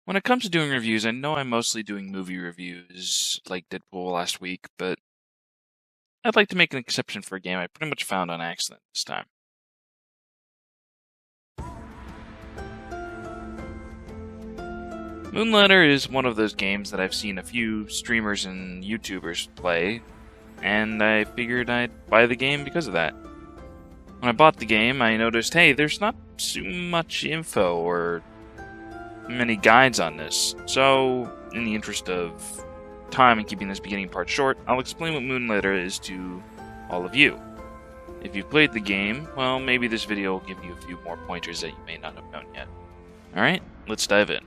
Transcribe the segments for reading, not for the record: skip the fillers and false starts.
When it comes to doing reviews, I know I'm mostly doing movie reviews, like Deadpool last week, but I'd like to make an exception for a game I pretty much found on accident this time. Moonlighter is one of those games that I've seen a few streamers and YouTubers play, and I figured I'd buy the game because of that. When I bought the game, I noticed, hey, there's not too much info or many guides on this, so in the interest of time and keeping this beginning part short, I'll explain what Moonlighter is to all of you. If you've played the game, well, maybe this video will give you a few more pointers that you may not have known yet. Alright, let's dive in.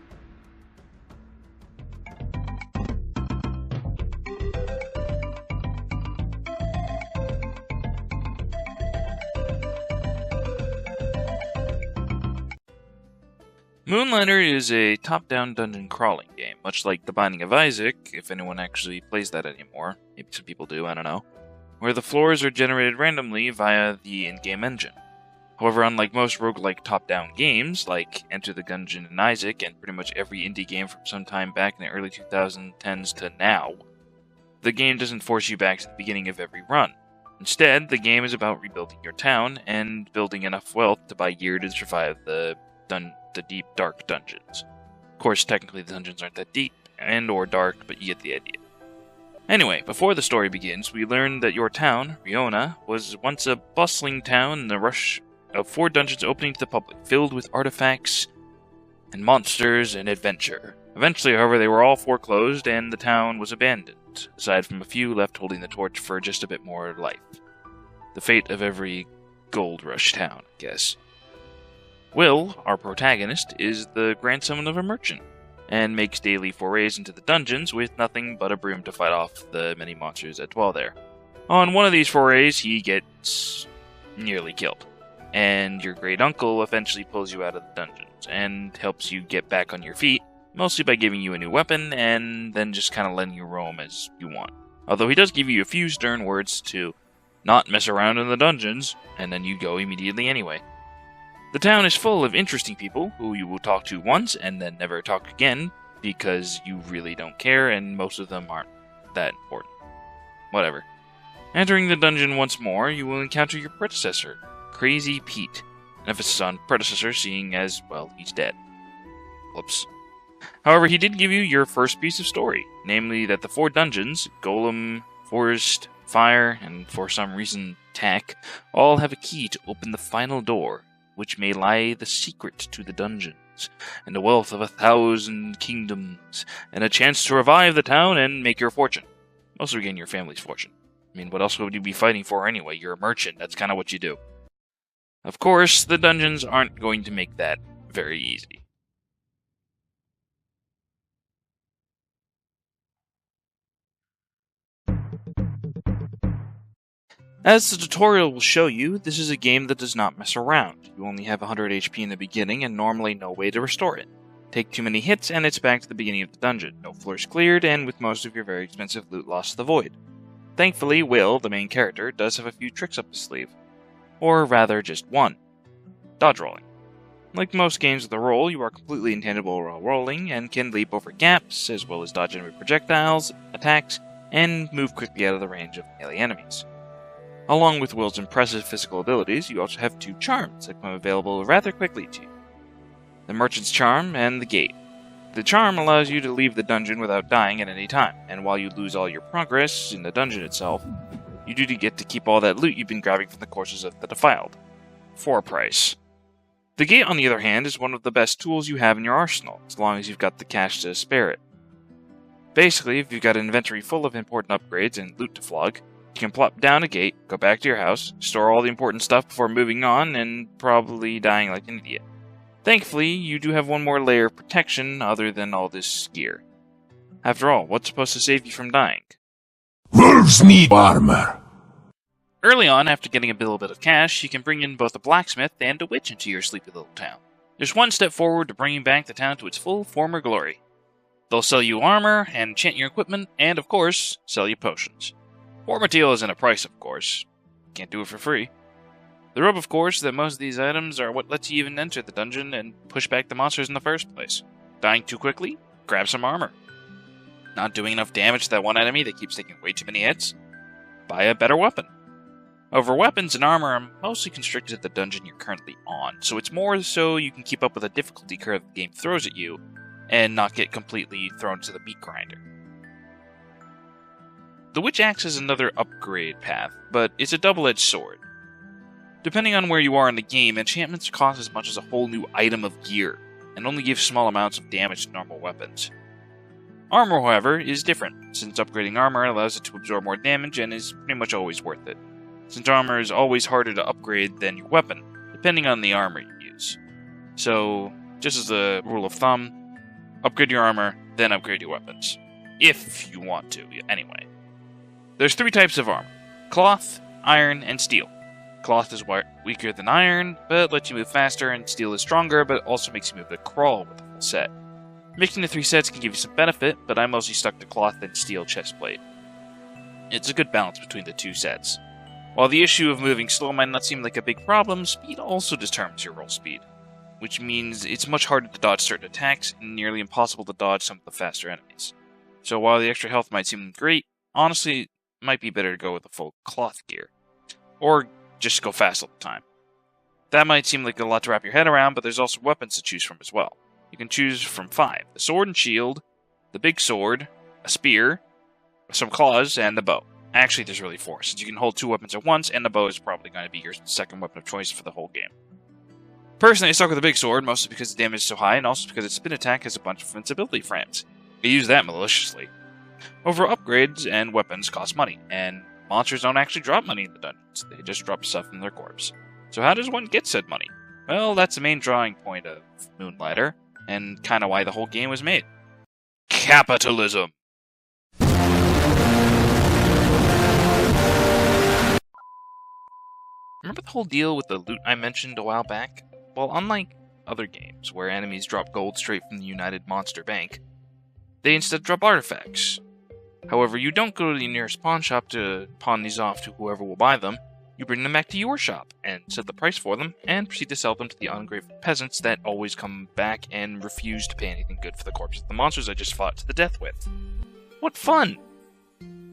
Moonlighter is a top-down dungeon crawling game, much like The Binding of Isaac, if anyone actually plays that anymore. Maybe some people do, I don't know. Where the floors are generated randomly via the in-game engine. However, unlike most roguelike top-down games, like Enter the Gungeon and Isaac, and pretty much every indie game from some time back in the early 2010s to now, the game doesn't force you back to the beginning of every run. Instead, the game is about rebuilding your town and building enough wealth to buy gear to survive the deep, dark dungeons. Of course, technically the dungeons aren't that deep and or dark, but you get the idea. Anyway, before the story begins, we learn that your town, Rynoka, was once a bustling town in the rush of 4 dungeons opening to the public, filled with artifacts and monsters and adventure. Eventually, however, they were all foreclosed and the town was abandoned, aside from a few left holding the torch for just a bit more life. The fate of every gold rush town, I guess. Will, our protagonist, is the grandson of a merchant, and makes daily forays into the dungeons with nothing but a broom to fight off the many monsters that dwell there. On one of these forays, he gets nearly killed, and your great uncle eventually pulls you out of the dungeons, and helps you get back on your feet, mostly by giving you a new weapon, and then just kind of letting you roam as you want. Although he does give you a few stern words to not mess around in the dungeons, and then you go immediately anyway. The town is full of interesting people who you will talk to once and then never talk again because you really don't care and most of them aren't that important. Whatever. Entering the dungeon once more, you will encounter your predecessor, Crazy Pete. An emphasis on predecessor seeing as, well, he's dead. Whoops. However, he did give you your first piece of story, namely that the 4 dungeons, Golem, Forest, Fire, and for some reason, Tack, all have a key to open the final door, which may lie the secret to the dungeons, and the wealth of 1,000 kingdoms, and a chance to revive the town and make your fortune. Also regain your family's fortune. I mean, what else would you be fighting for anyway? You're a merchant, that's kind of what you do. Of course, the dungeons aren't going to make that very easy. As the tutorial will show you, this is a game that does not mess around. You only have 100 HP in the beginning and normally no way to restore it. Take too many hits and it's back to the beginning of the dungeon, no floors cleared, and with most of your very expensive loot lost to the void. Thankfully, Will, the main character, does have a few tricks up his sleeve. Or rather, just one. Dodge rolling. Like most games with a roll, you are completely intangible while rolling, and can leap over gaps, as well as dodge enemy projectiles, attacks, and move quickly out of the range of melee enemies. Along with Will's impressive physical abilities, you also have 2 charms that become available rather quickly to you. The Merchant's Charm and the Gate. The charm allows you to leave the dungeon without dying at any time, and while you lose all your progress in the dungeon itself, you do get to keep all that loot you've been grabbing from the courses of the Defiled. For a price. The Gate, on the other hand, is one of the best tools you have in your arsenal, as long as you've got the cash to spare it. Basically, if you've got an inventory full of important upgrades and loot to flog, you can plop down a gate, go back to your house, store all the important stuff before moving on, and probably dying like an idiot. Thankfully, you do have one more layer of protection other than all this gear. After all, what's supposed to save you from dying? Wolves need armor. Early on, after getting a little bit of cash, you can bring in both a blacksmith and a witch into your sleepy little town. There's one step forward to bringing back the town to its full former glory. They'll sell you armor, and enchant your equipment, and of course, sell you potions. War material isn't a price, of course. Can't do it for free. The rub, of course, that most of these items are what lets you even enter the dungeon and push back the monsters in the first place. Dying too quickly? Grab some armor. Not doing enough damage to that one enemy that keeps taking way too many hits? Buy a better weapon. Over weapons and armor, I'm mostly constricted to the dungeon you're currently on, so it's more so you can keep up with the difficulty curve the game throws at you, and not get completely thrown to the meat grinder. The Witch Axe is another upgrade path, but it's a double-edged sword. Depending on where you are in the game, enchantments cost as much as a whole new item of gear, and only give small amounts of damage to normal weapons. Armor, however, is different, since upgrading armor allows it to absorb more damage and is pretty much always worth it, since armor is always harder to upgrade than your weapon, depending on the armor you use. So, just as a rule of thumb, upgrade your armor, then upgrade your weapons. If you want to, anyway. There's 3 types of armor: cloth, iron, and steel. Cloth is weaker than iron, but lets you move faster, and steel is stronger, but also makes you move the crawl with the full set. Mixing the 3 sets can give you some benefit, but I'm mostly stuck to cloth and steel chestplate. It's a good balance between the 2 sets. While the issue of moving slow might not seem like a big problem, speed also determines your roll speed, which means it's much harder to dodge certain attacks and nearly impossible to dodge some of the faster enemies. So while the extra health might seem great, honestly, it might be better to go with the full cloth gear, or just go fast all the time. That might seem like a lot to wrap your head around, but there's also weapons to choose from as well. You can choose from 5: the sword and shield, the big sword, a spear, some claws, and the bow. Actually, there's really 4, since you can hold 2 weapons at once, and the bow is probably going to be your second weapon of choice for the whole game. Personally, I stuck with the big sword, mostly because the damage is so high, and also because its spin attack has a bunch of invincibility frames. I use that maliciously. Over upgrades and weapons cost money, and monsters don't actually drop money in the dungeons, they just drop stuff from their corpse. So how does one get said money? Well, that's the main drawing point of Moonlighter, and kinda why the whole game was made. Capitalism! Remember the whole deal with the loot I mentioned a while back? Well, unlike other games, where enemies drop gold straight from the United Monster Bank, they instead drop artifacts. However, you don't go to the nearest pawn shop to pawn these off to whoever will buy them. You bring them back to your shop, and set the price for them, and proceed to sell them to the ungrateful peasants that always come back and refuse to pay anything good for the corpses of the monsters I just fought to the death with. What fun!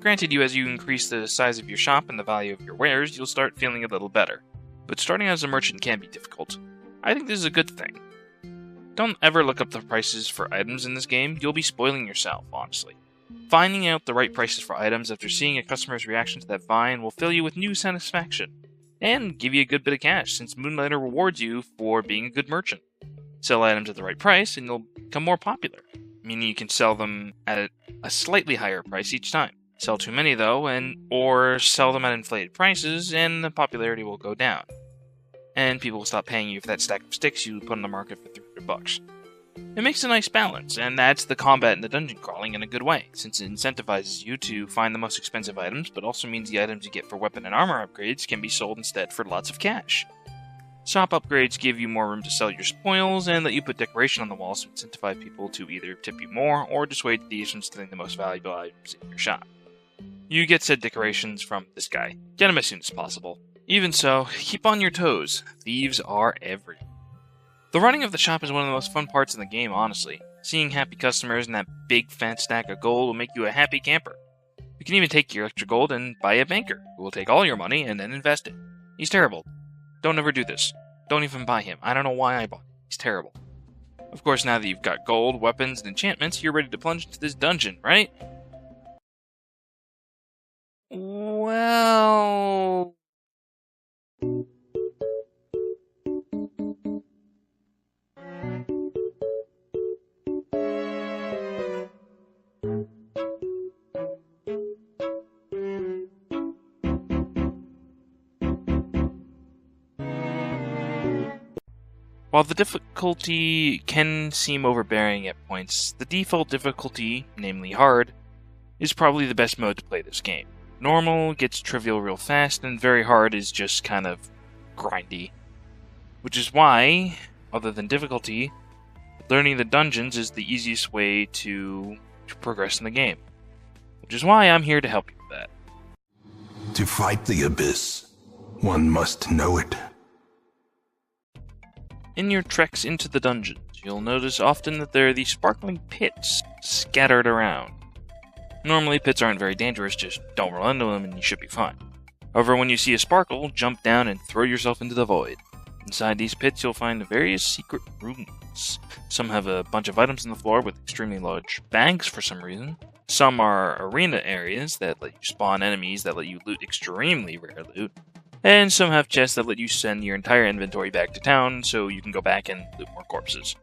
Granted, as you increase the size of your shop and the value of your wares, you'll start feeling a little better. But starting as a merchant can be difficult. I think this is a good thing. Don't ever look up the prices for items in this game, you'll be spoiling yourself, honestly. Finding out the right prices for items after seeing a customer's reaction to that find will fill you with new satisfaction, and give you a good bit of cash, since Moonlighter rewards you for being a good merchant. Sell items at the right price, and you'll become more popular, meaning you can sell them at a slightly higher price each time. Sell too many, though, or sell them at inflated prices, and the popularity will go down. And people will stop paying you for that stack of sticks you put on the market for $300. It makes a nice balance, and adds the combat and the dungeon crawling in a good way, since it incentivizes you to find the most expensive items, but also means the items you get for weapon and armor upgrades can be sold instead for lots of cash. Shop upgrades give you more room to sell your spoils, and let you put decoration on the walls to incentivize people to either tip you more, or dissuade thieves from stealing the most valuable items in your shop. You get said decorations from this guy. Get them as soon as possible. Even so, keep on your toes. Thieves are everywhere. The running of the shop is one of the most fun parts in the game, honestly. Seeing happy customers and that big fat stack of gold will make you a happy camper. You can even take your extra gold and buy a banker, who will take all your money and then invest it. He's terrible. Don't ever do this. Don't even buy him. I don't know why I bought him. He's terrible. Of course, now that you've got gold, weapons, and enchantments, you're ready to plunge into this dungeon, right? Well... While the difficulty can seem overbearing at points, the default difficulty, namely hard, is probably the best mode to play this game. Normal gets trivial real fast, and very hard is just kind of grindy. Which is why, other than difficulty, learning the dungeons is the easiest way to progress in the game. Which is why I'm here to help you with that. To fight the abyss, one must know it. In your treks into the dungeons, you'll notice often that there are these sparkling pits scattered around. Normally, pits aren't very dangerous, just don't run into them and you should be fine. However, when you see a sparkle, jump down and throw yourself into the void. Inside these pits, you'll find various secret rooms. Some have a bunch of items on the floor with extremely large bags for some reason. Some are arena areas that let you spawn enemies that let you loot extremely rare loot. And some have chests that let you send your entire inventory back to town so you can go back and loot more corpses.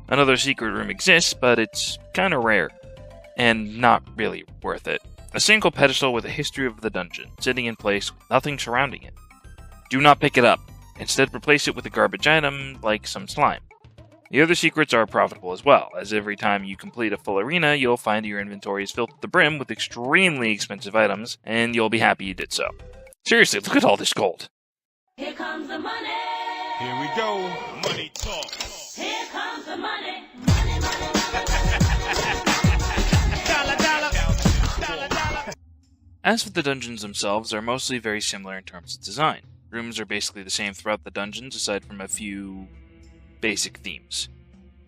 Another secret room exists, but it's kinda rare, and not really worth it. A single pedestal with a history of the dungeon, sitting in place with nothing surrounding it. Do not pick it up. Instead, replace it with a garbage item, like some slime. The other secrets are profitable as well, as every time you complete a full arena, you'll find your inventory is filled to the brim with extremely expensive items, and you'll be happy you did so. Seriously, look at all this gold. Here comes the money. Here we go. Money talk. Here comes the money. Money, money, money. Dollar, dollar. Dollar, dollar. As for the dungeons themselves, they're mostly very similar in terms of design. Rooms are basically the same throughout the dungeons, aside from a few basic themes.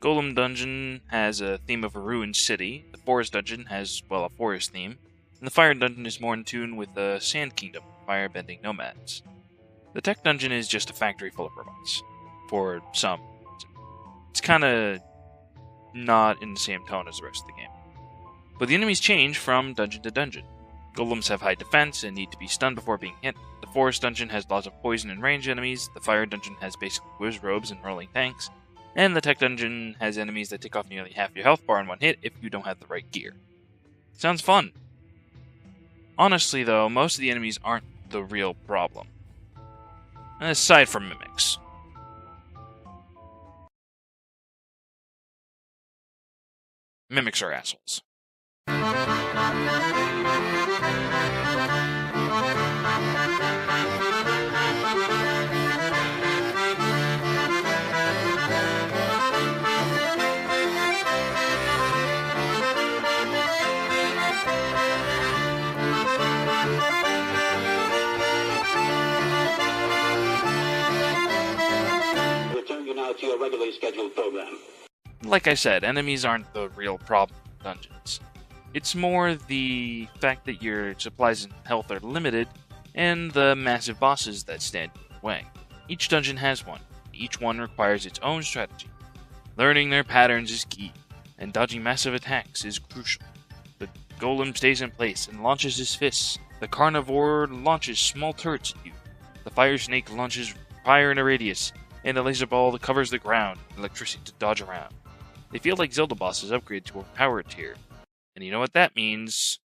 Golem Dungeon has a theme of a ruined city, the Forest Dungeon has, well, a forest theme, and the Fire Dungeon is more in tune with the Sand Kingdom, firebending nomads. The Tech Dungeon is just a factory full of robots, for some reason. It's kinda not in the same tone as the rest of the game. But the enemies change from dungeon to dungeon. Golems have high defense and need to be stunned before being hit. The Forest Dungeon has lots of poison and range enemies, the Fire Dungeon has basically whiz robes and rolling tanks, and the Tech Dungeon has enemies that take off nearly half your health bar in one hit if you don't have the right gear. Sounds fun. Honestly though, most of the enemies aren't the real problem. Aside from mimics. Mimics are assholes. Return you now to your regularly scheduled program. Like I said, enemies aren't the real problem in dungeons. It's more the fact that your supplies and health are limited, and the massive bosses that stand in your way. Each dungeon has one. Each one requires its own strategy. Learning their patterns is key, and dodging massive attacks is crucial. The golem stays in place and launches his fists. The carnivore launches small turrets at you. The fire snake launches fire in a radius, and the laser ball that covers the ground, electricity to dodge around. They feel like Zelda bosses upgrade to a power tier. And you know what that means?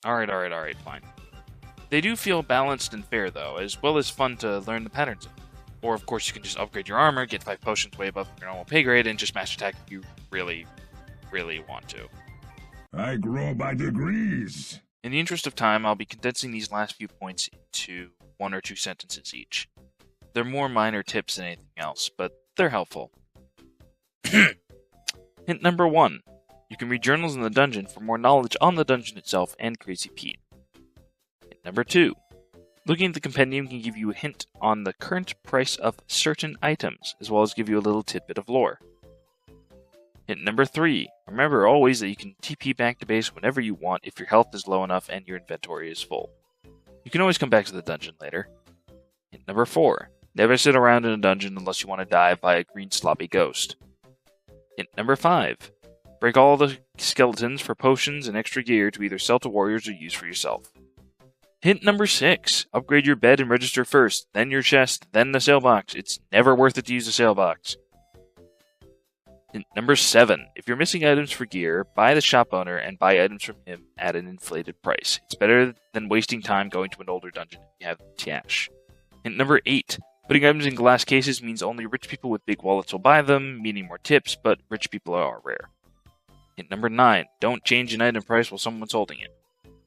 Alright, fine. They do feel balanced and fair, though, as well as fun to learn the patterns of. Or, of course, you can just upgrade your armor, get 5 potions way above your normal pay grade, and just master attack if you really, really want to. I grow by degrees. In the interest of time, I'll be condensing these last few points into 1 or 2 sentences each. They're more minor tips than anything else, but they're helpful. Hint number 1. You can read journals in the dungeon for more knowledge on the dungeon itself and Crazy Pete. Hint number 2. Looking at the compendium can give you a hint on the current price of certain items, as well as give you a little tidbit of lore. Hint number 3. Remember always that you can TP back to base whenever you want if your health is low enough and your inventory is full. You can always come back to the dungeon later. Hint number 4. Never sit around in a dungeon unless you want to die by a green sloppy ghost. Hint number 5. Break all the skeletons for potions and extra gear to either sell to warriors or use for yourself. Hint number 6. Upgrade your bed and register first, then your chest, then the sale box. It's never worth it to use the sale box. Hint number 7. If you're missing items for gear, buy the shop owner and buy items from him at an inflated price. It's better than wasting time going to an older dungeon if you have cash. Hint number 8. Putting items in glass cases means only rich people with big wallets will buy them, meaning more tips, but rich people are rare. Hint number 9. Don't change an item price while someone's holding it.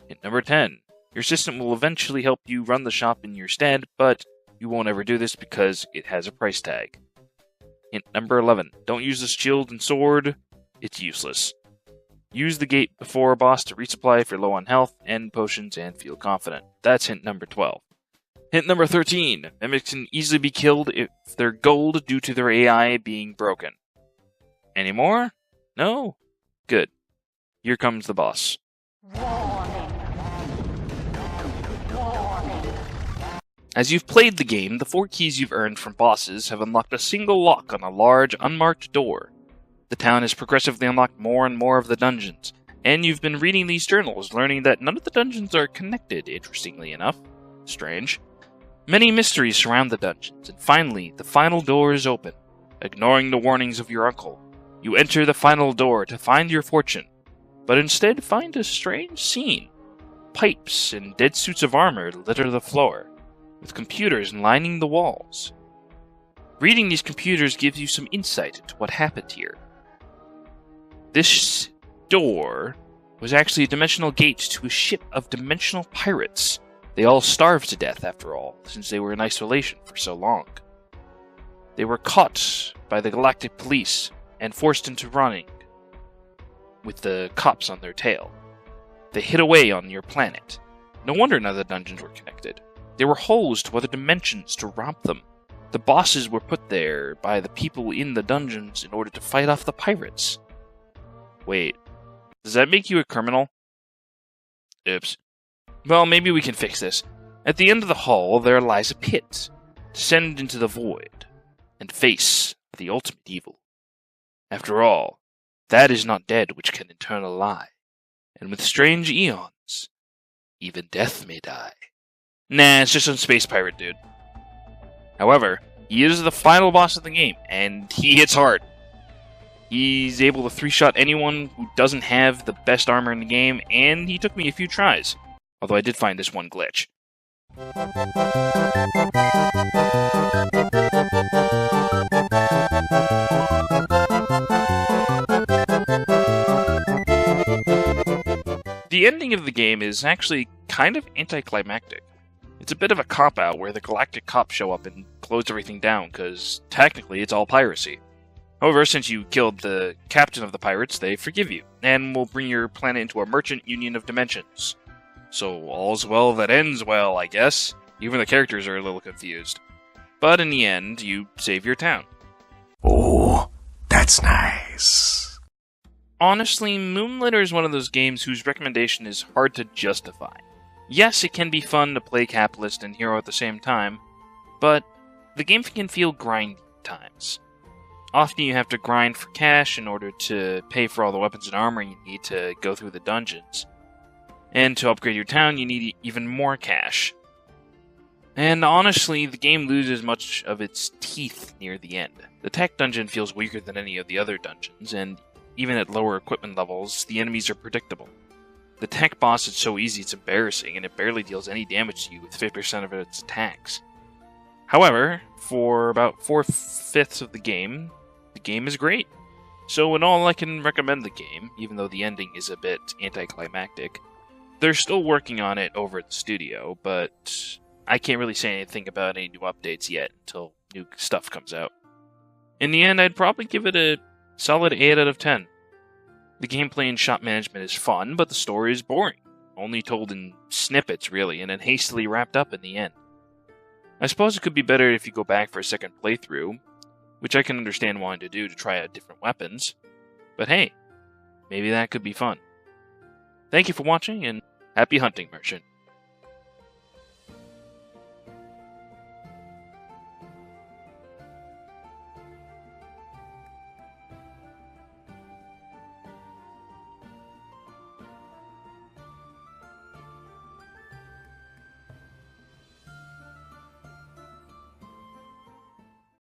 Hint number 10. Your assistant will eventually help you run the shop in your stead, but you won't ever do this because it has a price tag. Hint number 11. Don't use the shield and sword. It's useless. Use the gate before a boss to resupply if you're low on health, end potions, and feel confident. That's hint number 12. Hint number 13. Mimics can easily be killed if they're gold due to their AI being broken. Any more? No? Good. Here comes the boss. As you've played the game, the 4 keys you've earned from bosses have unlocked a single lock on a large, unmarked door. The town has progressively unlocked more and more of the dungeons, and you've been reading these journals, learning that none of the dungeons are connected, interestingly enough. Strange. Many mysteries surround the dungeons, and finally, the final door is open. Ignoring the warnings of your uncle, you enter the final door to find your fortune, but instead find a strange scene. Pipes and dead suits of armor litter the floor, with computers lining the walls. Reading these computers gives you some insight into what happened here. This door was actually a dimensional gate to a ship of dimensional pirates. They all starved to death, after all, since they were in isolation for so long. They were caught by the Galactic Police and forced into running, with the cops on their tail. They hid away on your planet. No wonder none of the dungeons were connected. They were holes to other dimensions to rob them. The bosses were put there by the people in the dungeons in order to fight off the pirates. Wait, does that make you a criminal? Oops. Well, maybe we can fix this. At the end of the hall, there lies a pit. Descend into the void, and face the ultimate evil. After all, that is not dead which can eternal lie, and with strange eons, even death may die. Nah, it's just some space pirate dude. However, he is the final boss of the game, and he hits hard. He's able to 3-shot anyone who doesn't have the best armor in the game, and he took me a few tries. Although I did find this one glitch. The ending of the game is actually kind of anticlimactic. It's a bit of a cop-out where the galactic cops show up and close everything down, because technically it's all piracy. However, since you killed the captain of the pirates, they forgive you, and will bring your planet into a merchant union of dimensions. So all's well that ends well, I guess. Even the characters are a little confused. But in the end, you save your town. Oh, that's nice. Honestly, Moonlighter is one of those games whose recommendation is hard to justify. Yes, it can be fun to play capitalist and hero at the same time, but the game can feel grindy at times. Often you have to grind for cash in order to pay for all the weapons and armor you need to go through the dungeons. And to upgrade your town, you need even more cash. And honestly, the game loses much of its teeth near the end. The tech dungeon feels weaker than any of the other dungeons, and even at lower equipment levels, the enemies are predictable. The tech boss is so easy it's embarrassing, and it barely deals any damage to you with 50% of its attacks. However, for about 4/5 of the game is great. So in all, I can recommend the game, even though the ending is a bit anticlimactic. They're still working on it over at the studio, but I can't really say anything about any new updates yet until new stuff comes out. In the end, I'd probably give it a solid 8 out of 10. The gameplay and shop management is fun, but the story is boring. Only told in snippets, really, and then hastily wrapped up in the end. I suppose it could be better if you go back for a second playthrough, which I can understand wanting to do to try out different weapons. But hey, maybe that could be fun. Thank you for watching, and happy hunting, Merchant.